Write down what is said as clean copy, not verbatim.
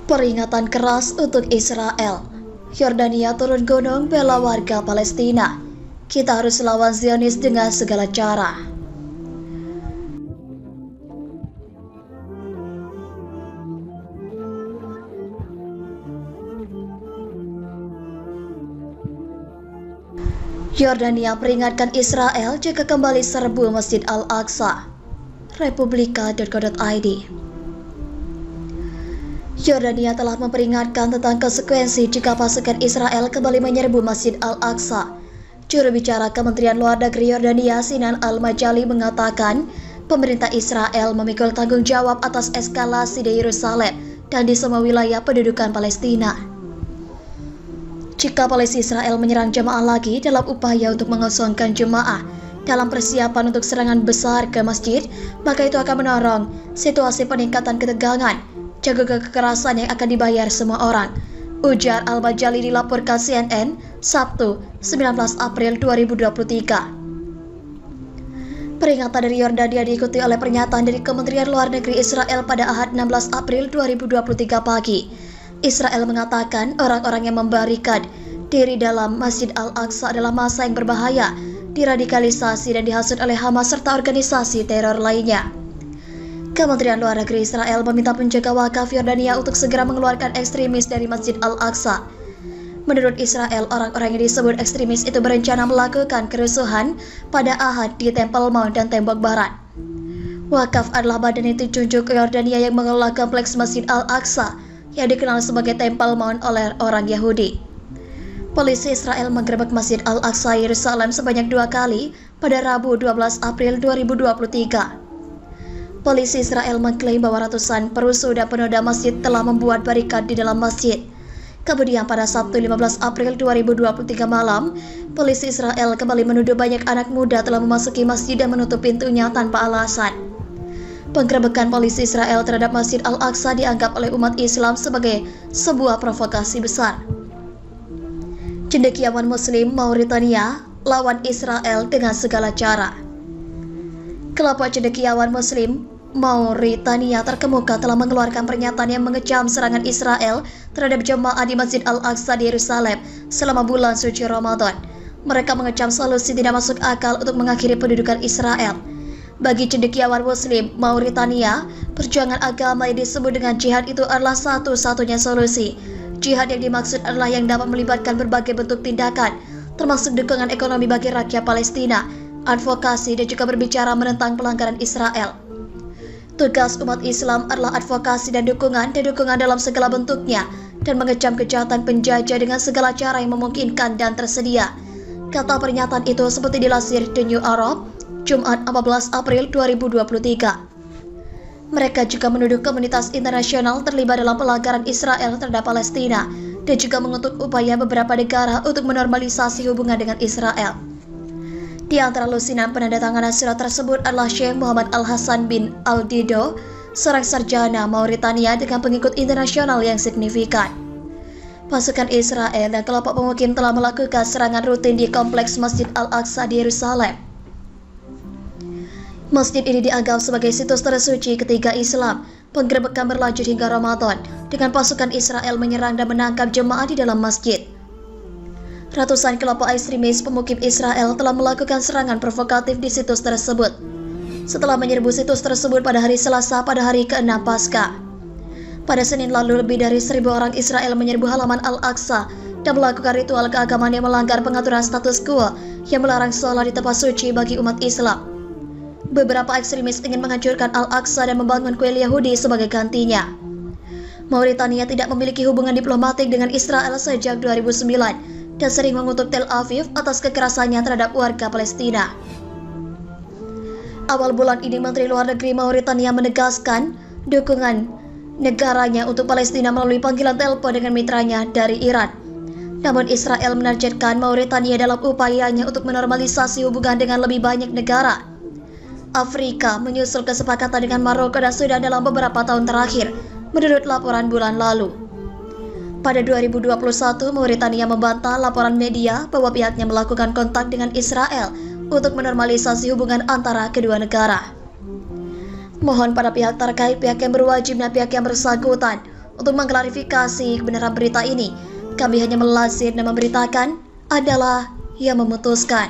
Peringatan keras untuk Israel. Yordania turun gunung bela warga Palestina. Kita harus lawan Zionis dengan segala cara. Yordania peringatkan Israel jika kembali serbu Masjid Al-Aqsa. Republika.co.id. Yordania telah memperingatkan tentang konsekuensi jika pasukan Israel kembali menyerbu Masjid Al-Aqsa. Juru bicara Kementerian Luar Negeri Yordania, Sinan Al-Majali, mengatakan pemerintah Israel memikul tanggung jawab atas eskalasi di Yerusalem dan di semua wilayah pendudukan Palestina. Jika polisi Israel menyerang jemaah lagi dalam upaya untuk mengosongkan jemaah dalam persiapan untuk serangan besar ke masjid, maka itu akan mendorong situasi peningkatan ketegangan, juga kekerasan yang akan dibayar semua orang, ujar Al-Majali dilaporkan CNN Sabtu 19 April 2023. Peringatan dari Yordania diikuti oleh pernyataan dari Kementerian Luar Negeri Israel pada Ahad 16 April 2023 pagi. Israel mengatakan orang-orang yang membarikad diri dalam Masjid Al-Aqsa adalah massa yang berbahaya, diradikalisasi dan dihasut oleh Hamas serta organisasi teror lainnya. Kementerian Luar Negeri Israel meminta penjaga wakaf Yordania untuk segera mengeluarkan ekstremis dari Masjid Al-Aqsa. Menurut Israel, orang-orang yang disebut ekstremis itu berencana melakukan kerusuhan pada Ahad di Temple Mount dan Tembok Barat. Wakaf adalah badan yang ditunjuk ke Yordania yang mengelola kompleks Masjid Al-Aqsa yang dikenal sebagai Temple Mount oleh orang Yahudi. Polisi Israel menggerebek Masjid Al-Aqsa Yerusalem sebanyak 2 kali pada Rabu 12 April 2023. Polisi Israel mengklaim bahwa ratusan perusuh dan penoda masjid telah membuat barikat di dalam masjid. Kemudian pada Sabtu 15 April 2023 malam, polisi Israel kembali menuduh banyak anak muda telah memasuki masjid dan menutup pintunya tanpa alasan. Penggerebekan polisi Israel terhadap Masjid Al-Aqsa dianggap oleh umat Islam sebagai sebuah provokasi besar. Cendekiawan Muslim Mauritania lawan Israel dengan segala cara. Kelompok cendekiawan Muslim Mauritania terkemuka telah mengeluarkan pernyataan yang mengecam serangan Israel terhadap jemaah di Masjid Al-Aqsa di Yerusalem selama bulan suci Ramadan. Mereka mengecam solusi tidak masuk akal untuk mengakhiri pendudukan Israel. Bagi cendekiawan Muslim Mauritania, perjuangan agama yang disebut dengan jihad itu adalah satu-satunya solusi. Jihad yang dimaksud adalah yang dapat melibatkan berbagai bentuk tindakan, termasuk dukungan ekonomi bagi rakyat Palestina, advokasi, dan juga berbicara menentang pelanggaran Israel. Tugas umat Islam adalah advokasi dan dukungan dalam segala bentuknya, dan mengecam kejahatan penjajah dengan segala cara yang memungkinkan dan tersedia. Kata pernyataan itu seperti dilansir The New Arab, Jumat 14 April 2023. Mereka juga menuduh komunitas internasional terlibat dalam pelanggaran Israel terhadap Palestina dan juga mengutuk upaya beberapa negara untuk menormalisasi hubungan dengan Israel. Di antara lusinan penandatanganan surat tersebut adalah Syekh Muhammad Al-Hasan bin Al-Dido, seorang sarjana Mauritania dengan pengikut internasional yang signifikan. Pasukan Israel dan kelompok pemukim telah melakukan serangan rutin di kompleks Masjid Al-Aqsa di Yerusalem. Masjid ini dianggap sebagai situs tersuci ketiga Islam. Penggerebekan berlanjut hingga Ramadan dengan pasukan Israel menyerang dan menangkap jemaah di dalam masjid. Ratusan kelompok ekstremis pemukim Israel telah melakukan serangan provokatif di situs tersebut. Setelah menyerbu situs tersebut pada hari Selasa pada hari ke-6 Paskah. Pada Senin lalu, lebih dari 1.000 orang Israel menyerbu halaman Al-Aqsa dan melakukan ritual keagamaan yang melanggar pengaturan status quo yang melarang sholat di tempat suci bagi umat Islam. Beberapa ekstremis ingin menghancurkan Al-Aqsa dan membangun kuil Yahudi sebagai gantinya. Mauritania tidak memiliki hubungan diplomatik dengan Israel sejak 2009 dan sering mengutuk Tel Aviv atas kekerasannya terhadap warga Palestina. Awal bulan ini, Menteri Luar Negeri Mauritania menegaskan dukungan negaranya untuk Palestina melalui panggilan telepon dengan mitranya dari Iran. Namun Israel menargetkan Mauritania dalam upayanya untuk menormalisasi hubungan dengan lebih banyak negara. Afrika menyusul kesepakatan dengan Maroko dan Sudan dalam beberapa tahun terakhir, menurut laporan bulan lalu. Pada 2021, Mauritania membantah laporan media bahwa pihaknya melakukan kontak dengan Israel untuk menormalisasi hubungan antara kedua negara. Mohon pada pihak terkait, pihak yang berwajib dan pihak yang bersangkutan Untuk mengklarifikasi kebenaran berita ini, kami hanya melansir dan memberitakan adalah yang memutuskan.